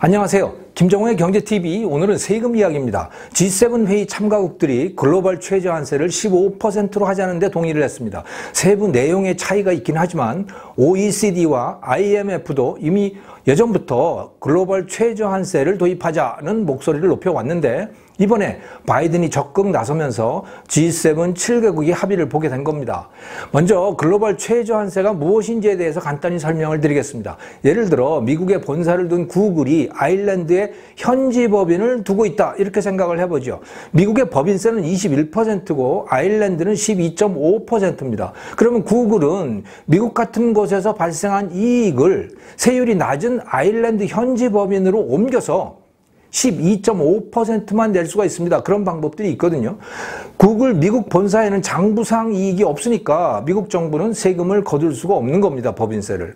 안녕하세요. 김정호의 경제TV. 오늘은 세금 이야기입니다. G7 회의 참가국들이 글로벌 최저한세를 15%로 하자는 데 동의를 했습니다. 세부 내용의 차이가 있긴 하지만 OECD와 IMF도 이미 예전부터 글로벌 최저한세를 도입하자는 목소리를 높여왔는데 이번에 바이든이 적극 나서면서 G7 7개국이 합의를 보게 된 겁니다. 먼저 글로벌 최저한세가 무엇인지에 대해서 간단히 설명을 드리겠습니다. 예를 들어 미국에 본사를 둔 구글이 아일랜드에 현지 법인을 두고 있다 이렇게 생각을 해보죠. 미국의 법인세는 21%고 아일랜드는 12.5%입니다. 그러면 구글은 미국 같은 곳에서 발생한 이익을 세율이 낮은 아일랜드 현지 법인으로 옮겨서 12.5%만 낼 수가 있습니다. 그런 방법들이 있거든요. 구글 미국 본사에는 장부상 이익이 없으니까 미국 정부는 세금을 거둘 수가 없는 겁니다. 법인세를.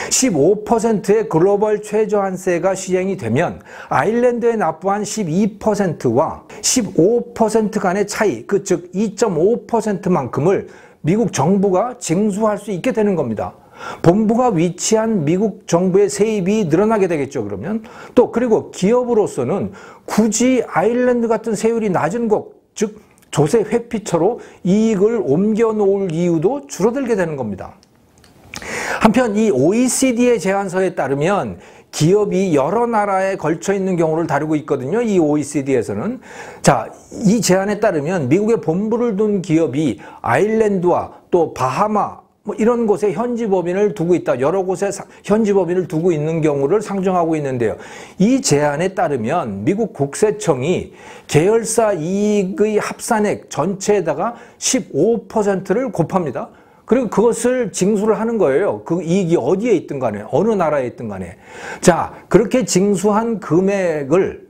15%의 글로벌 최저한세가 시행이 되면 아일랜드에 납부한 12%와 15% 간의 차이, 즉 2.5%만큼을 미국 정부가 징수할 수 있게 되는 겁니다. 본부가 위치한 미국 정부의 세입이 늘어나게 되겠죠. 그러면 또 그리고 기업으로서는 굳이 아일랜드 같은 세율이 낮은 곳, 즉 조세 회피처로 이익을 옮겨 놓을 이유도 줄어들게 되는 겁니다. 한편 이 OECD의 제안서에 따르면 기업이 여러 나라에 걸쳐 있는 경우를 다루고 있거든요. 이 OECD에서는. 자, 이 제안에 따르면 미국에 본부를 둔 기업이 아일랜드와 또 바하마 이런 곳에 현지 법인을 두고 있다. 여러 곳에 현지 법인을 두고 있는 경우를 상정하고 있는데요. 이 제안에 따르면 미국 국세청이 계열사 이익의 합산액 전체에다가 15%를 곱합니다. 그리고 그것을 징수를 하는 거예요. 그 이익이 어디에 있든 간에, 어느 나라에 있든 간에. 자, 그렇게 징수한 금액을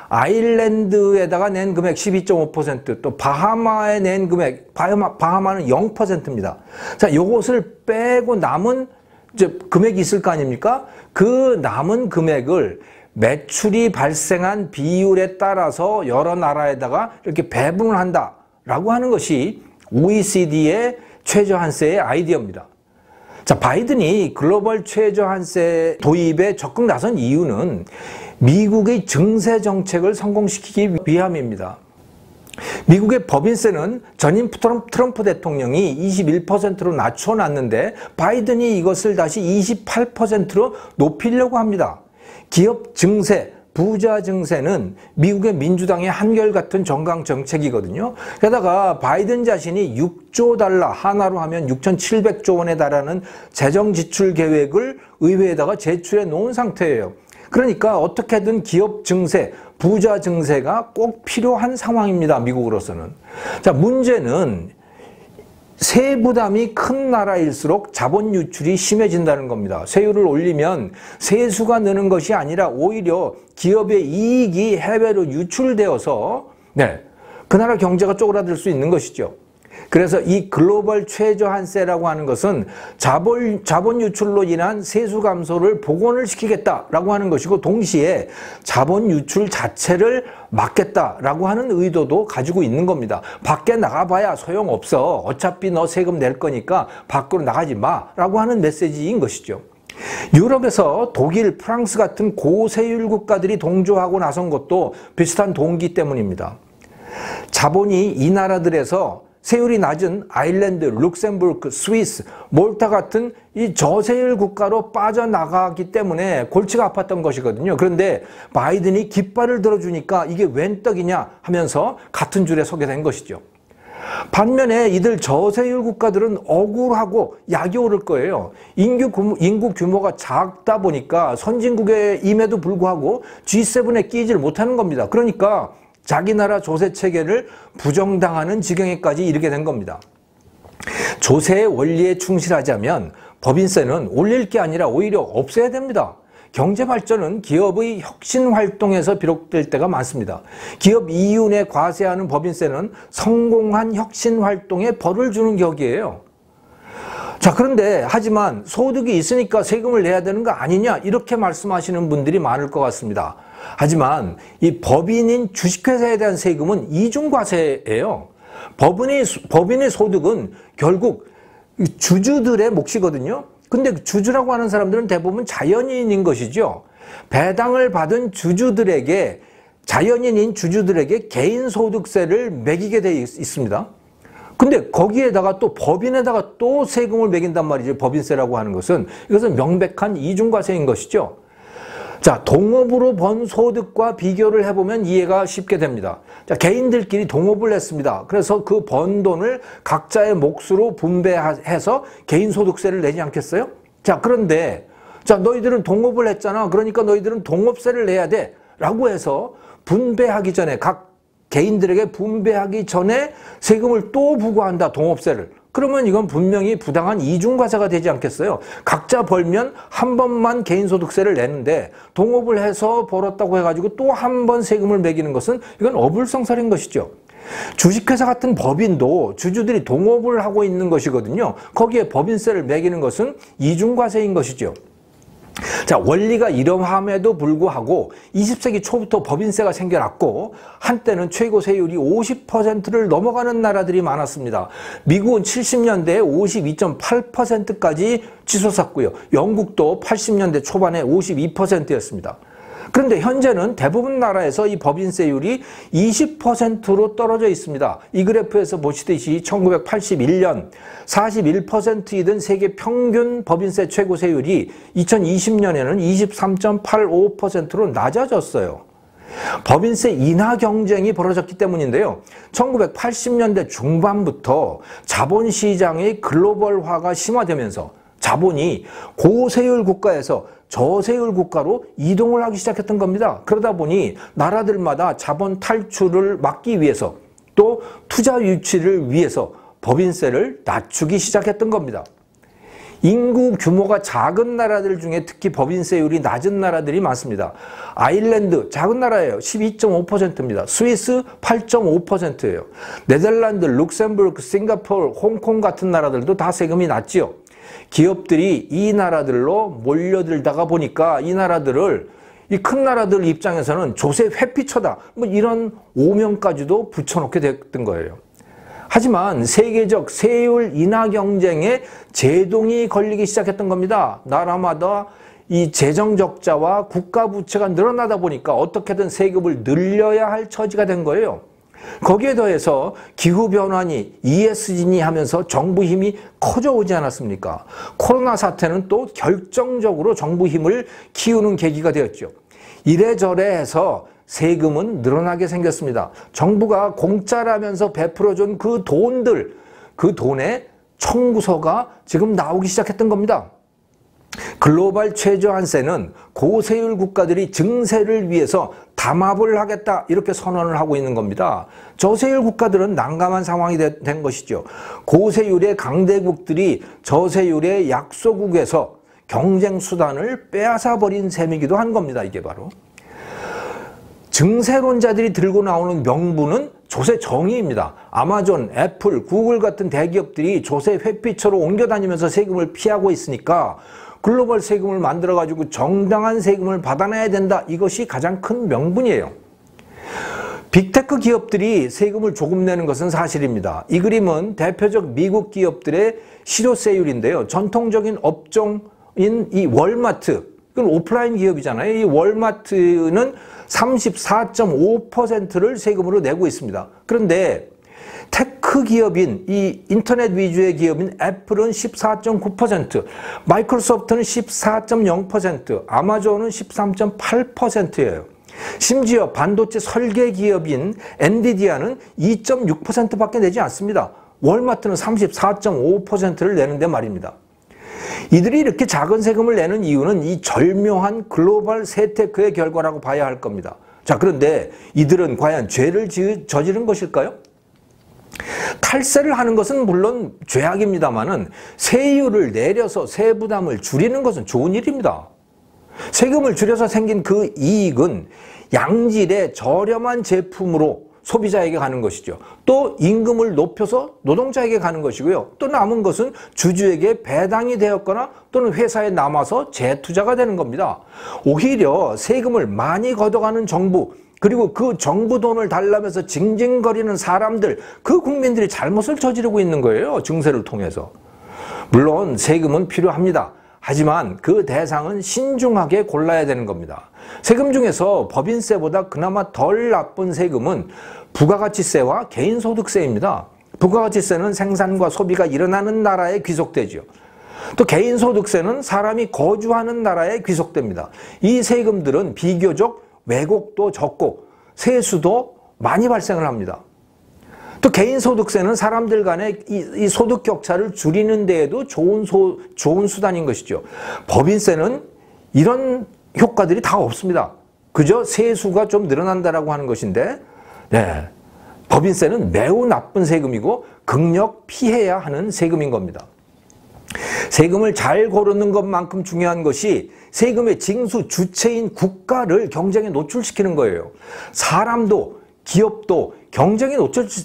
아일랜드에다가 낸 금액 12.5%, 또 바하마에 낸 금액, 바하마는 0%입니다. 자, 요것을 빼고 남은 이제 금액이 있을 거 아닙니까? 그 남은 금액을 매출이 발생한 비율에 따라서 여러 나라에다가 이렇게 배분을 한다라고 하는 것이 OECD의 최저한세의 아이디어입니다. 자, 바이든이 글로벌 최저한세 도입에 적극 나선 이유는 미국의 증세 정책을 성공시키기 위함입니다. 미국의 법인세는 전임 트럼프 대통령이 21%로 낮춰놨는데 바이든이 이것을 다시 28%로 높이려고 합니다. 기업 증세, 부자 증세는 미국의 민주당의 한결같은 정강 정책이거든요. 게다가 바이든 자신이 6조 달러, 하나로 하면 6,700조 원에 달하는 재정 지출 계획을 의회에다가 제출해 놓은 상태예요. 그러니까 어떻게든 기업 증세, 부자 증세가 꼭 필요한 상황입니다. 미국으로서는. 자, 문제는 세부담이 큰 나라일수록 자본 유출이 심해진다는 겁니다. 세율을 올리면 세수가 느는 것이 아니라 오히려 기업의 이익이 해외로 유출되어서 그 나라 경제가 쪼그라들 수 있는 것이죠. 그래서 이 글로벌 최저한세라고 하는 것은 자본 유출로 인한 세수 감소를 복원을 시키겠다라고 하는 것이고 동시에 자본 유출 자체를 막겠다라고 하는 의도도 가지고 있는 겁니다. 밖에 나가봐야 소용없어. 어차피 너 세금 낼 거니까 밖으로 나가지 마라고 하는 메시지인 것이죠. 유럽에서 독일, 프랑스 같은 고세율 국가들이 동조하고 나선 것도 비슷한 동기 때문입니다. 자본이 이 나라들에서 세율이 낮은 아일랜드, 룩셈부르크, 스위스, 몰타 같은 이 저세율 국가로 빠져나가기 때문에 골치가 아팠던 것이거든요. 그런데 바이든이 깃발을 들어주니까 이게 웬 떡이냐 하면서 같은 줄에 서게 된 것이죠. 반면에 이들 저세율 국가들은 억울하고 약이 오를 거예요. 인구 규모가 작다 보니까 선진국임에도 불구하고 G7에 끼질 못하는 겁니다. 그러니까 자기 나라 조세 체계를 부정당하는 지경에까지 이르게 된 겁니다. 조세의 원리에 충실하자면 법인세는 올릴 게 아니라 오히려 없애야 됩니다. 경제 발전은 기업의 혁신 활동에서 비롯될 때가 많습니다. 기업 이윤에 과세하는 법인세는 성공한 혁신 활동에 벌을 주는 격이에요. 자, 그런데 하지만 소득이 있으니까 세금을 내야 되는 거 아니냐 이렇게 말씀하시는 분들이 많을 것 같습니다. 하지만 이 법인인 주식회사에 대한 세금은 이중과세예요. 법인의 소득은 결국 주주들의 몫이거든요. 근데 주주라고 하는 사람들은 대부분 자연인인 것이죠. 배당을 받은 주주들에게, 자연인인 주주들에게 개인소득세를 매기게 되어 있습니다. 근데 거기에다가 또 법인에다가 또 세금을 매긴단 말이죠. 법인세라고 하는 것은. 이것은 명백한 이중과세인 것이죠. 자, 동업으로 번 소득과 비교를 해보면 이해가 쉽게 됩니다. 자, 개인들끼리 동업을 했습니다. 그래서 그 번 돈을 각자의 몫으로 분배해서 개인소득세를 내지 않겠어요? 자, 그런데 자, 너희들은 동업을 했잖아. 그러니까 너희들은 동업세를 내야 돼. 라고 해서 분배하기 전에, 각 개인들에게 분배하기 전에 세금을 또 부과한다. 동업세를. 그러면 이건 분명히 부당한 이중과세가 되지 않겠어요? 각자 벌면 한 번만 개인소득세를 내는데 동업을 해서 벌었다고 해가지고 또 한 번 세금을 매기는 것은 이건 어불성설인 것이죠. 주식회사 같은 법인도 주주들이 동업을 하고 있는 것이거든요. 거기에 법인세를 매기는 것은 이중과세인 것이죠. 자, 원리가 이러함에도 불구하고 20세기 초부터 법인세가 생겨났고 한때는 최고 세율이 50%를 넘어가는 나라들이 많았습니다. 미국은 70년대에 52.8%까지 치솟았고요. 영국도 80년대 초반에 52%였습니다. 그런데 현재는 대부분 나라에서 이 법인세율이 20%로 떨어져 있습니다. 이 그래프에서 보시듯이 1981년 41%이던 세계 평균 법인세 최고세율이 2020년에는 23.85%로 낮아졌어요. 법인세 인하 경쟁이 벌어졌기 때문인데요. 1980년대 중반부터 자본시장의 글로벌화가 심화되면서 자본이 고세율 국가에서 저세율 국가로 이동을 하기 시작했던 겁니다. 그러다 보니 나라들마다 자본 탈출을 막기 위해서 또 투자 유치를 위해서 법인세를 낮추기 시작했던 겁니다. 인구 규모가 작은 나라들 중에 특히 법인세율이 낮은 나라들이 많습니다. 아일랜드 작은 나라예요. 12.5%입니다. 스위스 8.5%예요. 네덜란드, 룩셈부르크, 싱가포르, 홍콩 같은 나라들도 다 세금이 낮지요. 기업들이 이 나라들로 몰려들다가 보니까 이 나라들을, 이 큰 나라들 입장에서는 조세 회피처다, 뭐 이런 오명까지도 붙여놓게 됐던 거예요. 하지만 세계적 세율 인하 경쟁에 제동이 걸리기 시작했던 겁니다. 나라마다 이 재정 적자와 국가 부채가 늘어나다 보니까 어떻게든 세금을 늘려야 할 처지가 된 거예요. 거기에 더해서 기후변화니 ESG니 하면서 정부 힘이 커져오지 않았습니까? 코로나 사태는 또 결정적으로 정부 힘을 키우는 계기가 되었죠. 이래저래 해서 세금은 늘어나게 생겼습니다. 정부가 공짜라면서 베풀어준 그 돈들, 그 돈의 청구서가 지금 나오기 시작했던 겁니다. 글로벌 최저한세는 고세율 국가들이 증세를 위해서 담합을 하겠다 이렇게 선언을 하고 있는 겁니다. 저세율 국가들은 난감한 상황이 된 것이죠. 고세율의 강대국들이 저세율의 약소국에서 경쟁 수단을 빼앗아 버린 셈이기도 한 겁니다. 이게 바로. 증세론자들이 들고 나오는 명분은 조세 정의입니다. 아마존, 애플, 구글 같은 대기업들이 조세 회피처로 옮겨다니면서 세금을 피하고 있으니까 글로벌 세금을 만들어가지고 정당한 세금을 받아내야 된다. 이것이 가장 큰 명분이에요. 빅테크 기업들이 세금을 조금 내는 것은 사실입니다. 이 그림은 대표적 미국 기업들의 실효세율인데요. 전통적인 업종인 이 월마트, 이건 오프라인 기업이잖아요. 이 월마트는 34.5%를 세금으로 내고 있습니다. 그런데 테크 기업인 이 인터넷 위주의 기업인 애플은 14.9%, 마이크로소프트는 14.0%, 아마존은 13.8%예요. 심지어 반도체 설계 기업인 엔비디아는 2.6%밖에 내지 않습니다. 월마트는 34.5%를 내는데 말입니다. 이들이 이렇게 작은 세금을 내는 이유는 이 절묘한 글로벌 세테크의 결과라고 봐야 할 겁니다. 자, 그런데 이들은 과연 죄를 저지른 것일까요? 탈세를 하는 것은 물론 죄악입니다만은 세율을 내려서 세부담을 줄이는 것은 좋은 일입니다. 세금을 줄여서 생긴 그 이익은 양질의 저렴한 제품으로 소비자에게 가는 것이죠. 또 임금을 높여서 노동자에게 가는 것이고요. 또 남은 것은 주주에게 배당이 되었거나 또는 회사에 남아서 재투자가 되는 겁니다. 오히려 세금을 많이 걷어가는 정부, 그리고 그 정부 돈을 달라면서 징징거리는 사람들, 그 국민들이 잘못을 저지르고 있는 거예요. 증세를 통해서. 물론 세금은 필요합니다. 하지만 그 대상은 신중하게 골라야 되는 겁니다. 세금 중에서 법인세보다 그나마 덜 나쁜 세금은 부가가치세와 개인소득세입니다. 부가가치세는 생산과 소비가 일어나는 나라에 귀속되죠. 또 개인소득세는 사람이 거주하는 나라에 귀속됩니다. 이 세금들은 비교적 왜곡도 적고 세수도 많이 발생을 합니다. 또 개인소득세는 사람들 간의 이 소득 격차를 줄이는 데에도 좋은 수단인 것이죠. 법인세는 이런 효과들이 다 없습니다. 그저 세수가 좀 늘어난다라고 하는 것인데, 네, 법인세는 매우 나쁜 세금이고 극력 피해야 하는 세금인 겁니다. 세금을 잘 고르는 것만큼 중요한 것이 세금의 징수 주체인 국가를 경쟁에 노출시키는 거예요. 사람도 기업도 경쟁에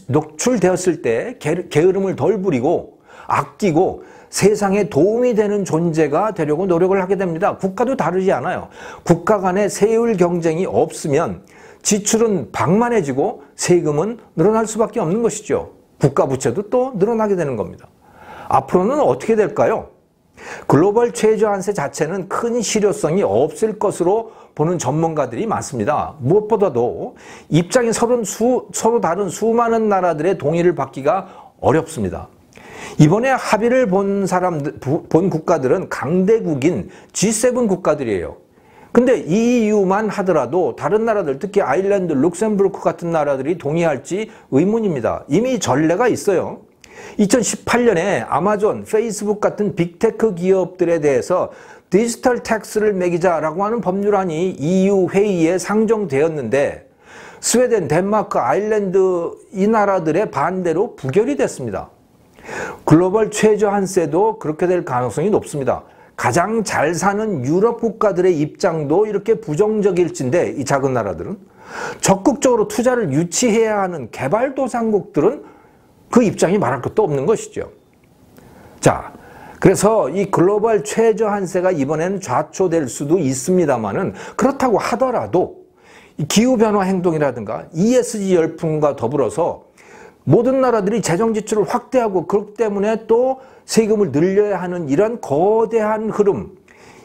노출되었을 때 게으름을 덜 부리고 아끼고 세상에 도움이 되는 존재가 되려고 노력을 하게 됩니다. 국가도 다르지 않아요. 국가 간의 세율 경쟁이 없으면 지출은 방만해지고 세금은 늘어날 수밖에 없는 것이죠. 국가 부채도 또 늘어나게 되는 겁니다. 앞으로는 어떻게 될까요? 글로벌 최저한세 자체는 큰 실효성이 없을 것으로 보는 전문가들이 많습니다. 무엇보다도 입장이 서로 다른 수많은 나라들의 동의를 받기가 어렵습니다. 이번에 합의를 본 국가들은 강대국인 G7 국가들이에요. 근데 EU만 하더라도 다른 나라들, 특히 아일랜드, 룩셈부르크 같은 나라들이 동의할지 의문입니다. 이미 전례가 있어요. 2018년에 아마존, 페이스북 같은 빅테크 기업들에 대해서 디지털 텍스를 매기자라고 하는 법률안이 EU 회의에 상정되었는데 스웨덴, 덴마크, 아일랜드 이 나라들의 반대로 부결이 됐습니다. 글로벌 최저한세도 그렇게 될 가능성이 높습니다. 가장 잘 사는 유럽 국가들의 입장도 이렇게 부정적일진데 이 작은 나라들은 적극적으로 투자를 유치해야 하는 개발도상국들은 그 입장이 말할 것도 없는 것이죠. 자, 그래서 이 글로벌 최저한세가 이번에는 좌초될 수도 있습니다만은 그렇다고 하더라도 기후변화 행동이라든가 ESG 열풍과 더불어서 모든 나라들이 재정 지출을 확대하고 그렇기 때문에 또 세금을 늘려야 하는 이런 거대한 흐름,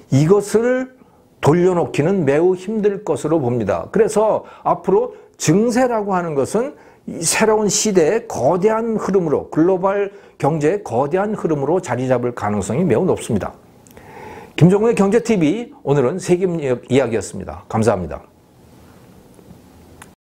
이것을 돌려놓기는 매우 힘들 것으로 봅니다. 그래서 앞으로 증세라고 하는 것은 새로운 시대의 거대한 흐름으로, 글로벌 경제의 거대한 흐름으로 자리 잡을 가능성이 매우 높습니다. 김종국의 경제TV, 오늘은 세금 이야기였습니다. 감사합니다.